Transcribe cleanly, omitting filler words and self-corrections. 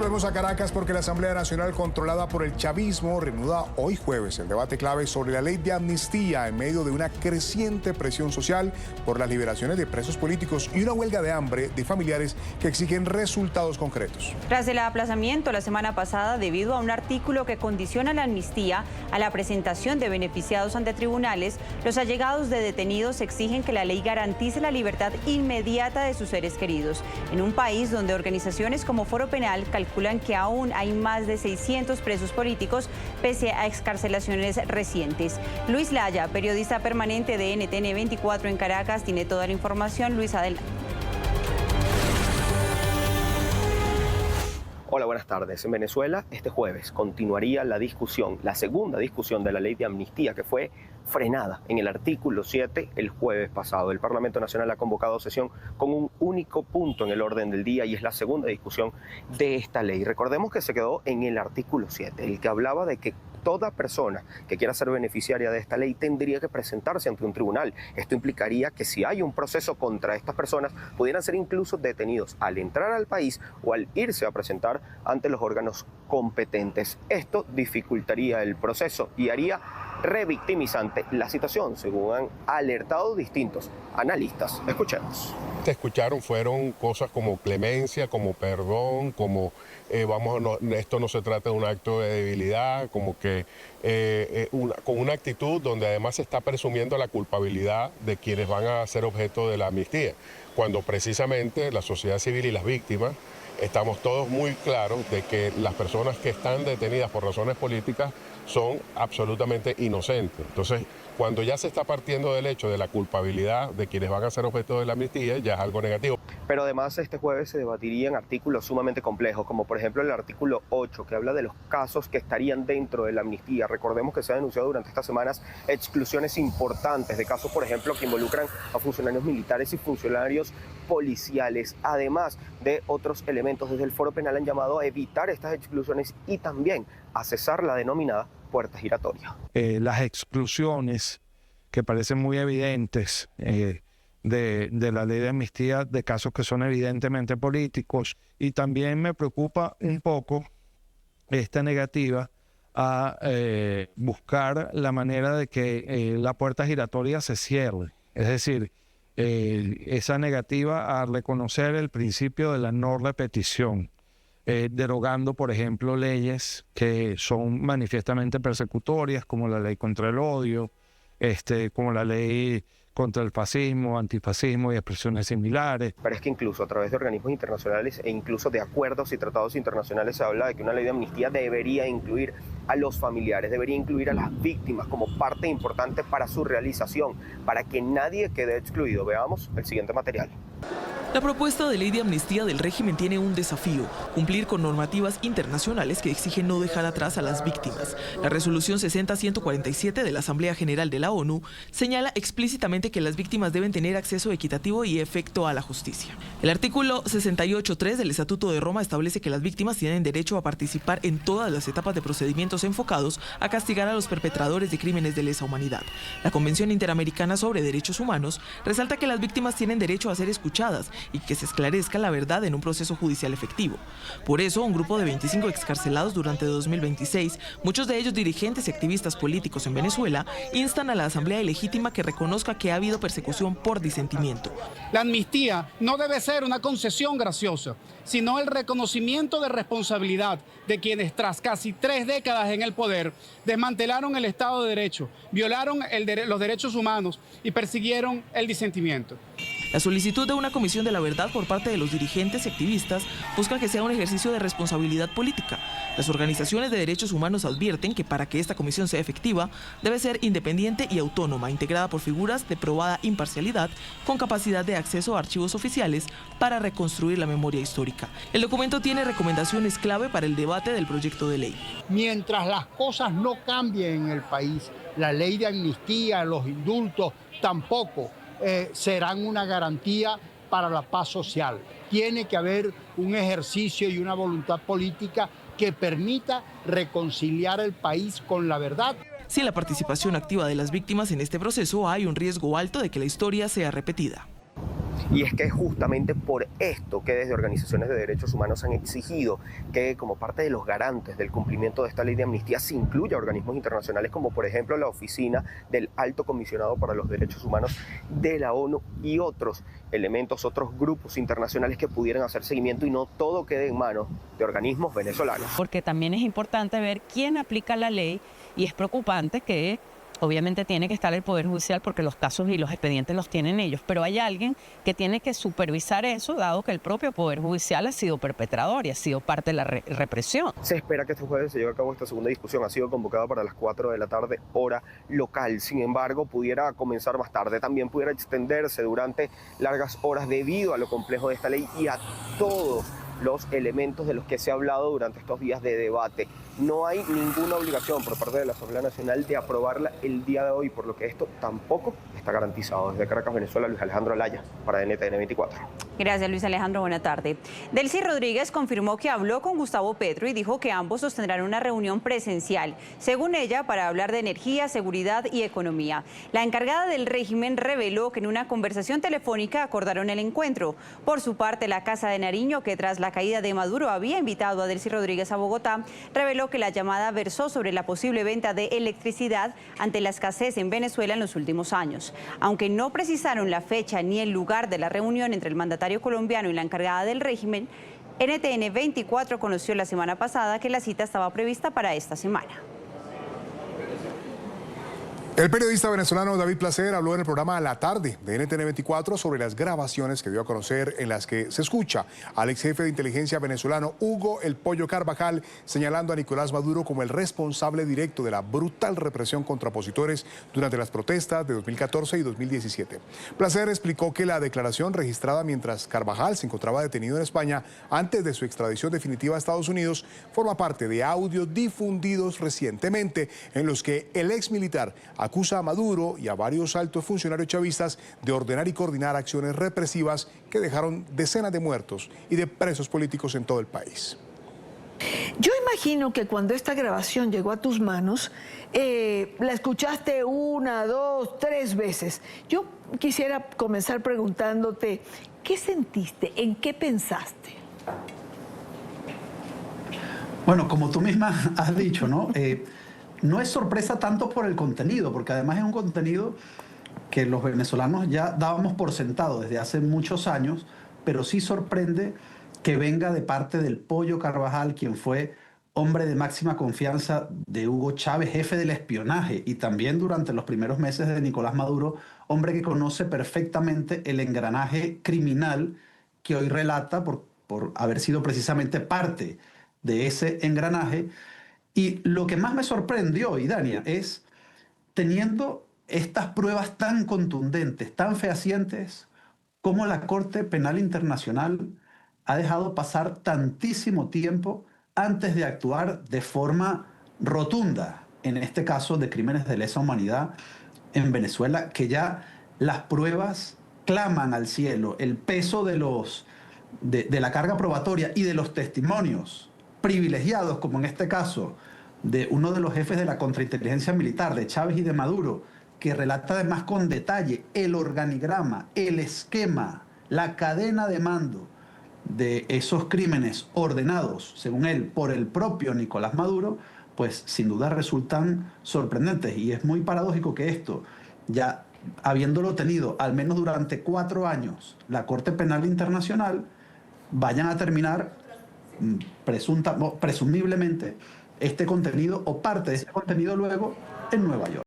Volvemos a Caracas porque la Asamblea Nacional, controlada por el chavismo, reanuda hoy jueves el debate clave sobre la ley de amnistía en medio de una creciente presión social por las liberaciones de presos políticos y una huelga de hambre de familiares que exigen resultados concretos. Tras el aplazamiento la semana pasada debido a un artículo que condiciona la amnistía a la presentación de beneficiados ante tribunales, los allegados de detenidos exigen que la ley garantice la libertad inmediata de sus seres queridos. En un país donde organizaciones como Foro Penal calculan que aún hay más de 600 presos políticos pese a excarcelaciones recientes. Luis Laya, periodista permanente de NTN 24 en Caracas, tiene toda la información. Luis, adelante. Hola, buenas tardes. En Venezuela, este jueves continuaría la segunda discusión de la ley de amnistía que fue frenada en el artículo 7 el jueves pasado. El Parlamento Nacional ha convocado sesión con un único punto en el orden del día y es la segunda discusión de esta ley. Recordemos que se quedó en el artículo 7, el que hablaba de que toda persona que quiera ser beneficiaria de esta ley tendría que presentarse ante un tribunal. Esto implicaría que si hay un proceso contra estas personas, pudieran ser incluso detenidos al entrar al país o al irse a presentar ante los órganos competentes. Esto dificultaría el proceso y haría revictimizante la situación, según han alertado distintos analistas. Escuchemos. Escucharon fueron cosas como clemencia, como perdón, como esto no se trata de un acto de debilidad, como que con una actitud donde además se está presumiendo la culpabilidad de quienes van a ser objeto de la amnistía, cuando precisamente la sociedad civil y las víctimas estamos todos muy claros de que las personas que están detenidas por razones políticas son absolutamente inocentes. Entonces, cuando ya se está partiendo del hecho de la culpabilidad de quienes van a ser objeto de la amnistía, ya es algo negativo. Pero además este jueves se debatirían artículos sumamente complejos, como por ejemplo el artículo 8, que habla de los casos que estarían dentro de la amnistía. Recordemos que se ha denunciado durante estas semanas exclusiones importantes de casos, por ejemplo, que involucran a funcionarios militares y funcionarios policiales, además de otros elementos. Desde el Foro Penal han llamado a evitar estas exclusiones y también a cesar la denominada puerta giratoria. Las exclusiones que parecen muy evidentes de la ley de amnistía de casos que son evidentemente políticos, y también me preocupa un poco esta negativa a buscar la manera de que la puerta giratoria se cierre, es decir, esa negativa a reconocer el principio de la no repetición, derogando, por ejemplo, leyes que son manifiestamente persecutorias, como la ley contra el odio, como la ley contra el fascismo, antifascismo y expresiones similares. Pero es que incluso a través de organismos internacionales e incluso de acuerdos y tratados internacionales se habla de que una ley de amnistía debería incluir a los familiares, debería incluir a las víctimas como parte importante para su realización, para que nadie quede excluido. Veamos el siguiente material. La propuesta de ley de amnistía del régimen tiene un desafío: cumplir con normativas internacionales que exigen no dejar atrás a las víctimas. La resolución 60-147 de la Asamblea General de la ONU señala explícitamente que las víctimas deben tener acceso equitativo y efecto a la justicia. El artículo 68.3 del Estatuto de Roma establece que las víctimas tienen derecho a participar en todas las etapas de procedimientos enfocados a castigar a los perpetradores de crímenes de lesa humanidad. La Convención Interamericana sobre Derechos Humanos resalta que las víctimas tienen derecho a ser escuchadas y que se esclarezca la verdad en un proceso judicial efectivo. Por eso, un grupo de 25 excarcelados durante 2026, muchos de ellos dirigentes y activistas políticos en Venezuela, instan a la Asamblea Ilegítima que reconozca que ha habido persecución por disentimiento. La amnistía no debe ser una concesión graciosa, sino el reconocimiento de responsabilidad de quienes tras casi 3 décadas en el poder desmantelaron el Estado de Derecho, violaron los derechos humanos y persiguieron el disentimiento. La solicitud de una comisión de la verdad por parte de los dirigentes y activistas busca que sea un ejercicio de responsabilidad política. Las organizaciones de derechos humanos advierten que para que esta comisión sea efectiva, debe ser independiente y autónoma, integrada por figuras de probada imparcialidad, con capacidad de acceso a archivos oficiales para reconstruir la memoria histórica. El documento tiene recomendaciones clave para el debate del proyecto de ley. Mientras las cosas no cambien en el país, la ley de amnistía, los indultos, tampoco serán una garantía para la paz social. Tiene que haber un ejercicio y una voluntad política que permita reconciliar el país con la verdad. Sin la participación activa de las víctimas en este proceso, hay un riesgo alto de que la historia sea repetida. Y es que es justamente por esto que desde organizaciones de derechos humanos han exigido que como parte de los garantes del cumplimiento de esta ley de amnistía se incluya organismos internacionales como por ejemplo la Oficina del Alto Comisionado para los Derechos Humanos de la ONU y otros elementos, otros grupos internacionales que pudieran hacer seguimiento y no todo quede en manos de organismos venezolanos. Porque también es importante ver quién aplica la ley y es preocupante que obviamente tiene que estar el Poder Judicial porque los casos y los expedientes los tienen ellos, pero hay alguien que tiene que supervisar eso, dado que el propio Poder Judicial ha sido perpetrador y ha sido parte de la represión. Se espera que este jueves se lleve a cabo esta segunda discusión. Ha sido convocada para las 4 de la tarde, hora local. Sin embargo, pudiera comenzar más tarde. También pudiera extenderse durante largas horas debido a lo complejo de esta ley y a todos los elementos de los que se ha hablado durante estos días de debate. No hay ninguna obligación por parte de la Asamblea Nacional de aprobarla el día de hoy, por lo que esto tampoco está garantizado. Desde Caracas, Venezuela, Luis Alejandro Alaya, para NTN 24. Gracias, Luis Alejandro. Buena tarde. Delcy Rodríguez confirmó que habló con Gustavo Petro y dijo que ambos sostendrán una reunión presencial, según ella, para hablar de energía, seguridad y economía. La encargada del régimen reveló que en una conversación telefónica acordaron el encuentro. Por su parte, la Casa de Nariño, que tras la caída de Maduro había invitado a Delcy Rodríguez a Bogotá, reveló que la llamada versó sobre la posible venta de electricidad ante la escasez en Venezuela en los últimos años. Aunque no precisaron la fecha ni el lugar de la reunión entre el mandatario colombiano y la encargada del régimen, NTN 24 conoció la semana pasada que la cita estaba prevista para esta semana. El periodista venezolano David Placer habló en el programa A la Tarde de NTN 24 sobre las grabaciones que dio a conocer en las que se escucha al ex jefe de inteligencia venezolano Hugo El Pollo Carvajal señalando a Nicolás Maduro como el responsable directo de la brutal represión contra opositores durante las protestas de 2014 y 2017. Placer explicó que la declaración registrada mientras Carvajal se encontraba detenido en España antes de su extradición definitiva a Estados Unidos forma parte de audios difundidos recientemente en los que el ex militar acusa a Maduro y a varios altos funcionarios chavistas de ordenar y coordinar acciones represivas que dejaron decenas de muertos y de presos políticos en todo el país. Yo imagino que cuando esta grabación llegó a tus manos, la escuchaste 1, 2, 3 veces. Yo quisiera comenzar preguntándote, ¿qué sentiste? ¿En qué pensaste? Bueno, como tú misma has dicho, ¿no? No es sorpresa tanto por el contenido, porque además es un contenido que los venezolanos ya dábamos por sentado desde hace muchos años, pero sí sorprende que venga de parte del Pollo Carvajal, quien fue hombre de máxima confianza de Hugo Chávez, jefe del espionaje, y también durante los primeros meses de Nicolás Maduro, hombre que conoce perfectamente el engranaje criminal que hoy relata por haber sido precisamente parte de ese engranaje. Y lo que más me sorprendió, Idania, es teniendo estas pruebas tan contundentes, tan fehacientes, cómo la Corte Penal Internacional ha dejado pasar tantísimo tiempo antes de actuar de forma rotunda, en este caso de crímenes de lesa humanidad en Venezuela, que ya las pruebas claman al cielo, el peso de la carga probatoria y de los testimonios privilegiados, como en este caso de uno de los jefes de la contrainteligencia militar, de Chávez y de Maduro, que relata además con detalle el organigrama, el esquema, la cadena de mando de esos crímenes ordenados, según él, por el propio Nicolás Maduro, pues sin duda resultan sorprendentes. Y es muy paradójico que esto, ya habiéndolo tenido al menos durante 4 años la Corte Penal Internacional, vayan a terminar presumiblemente este contenido o parte de ese contenido luego en Nueva York.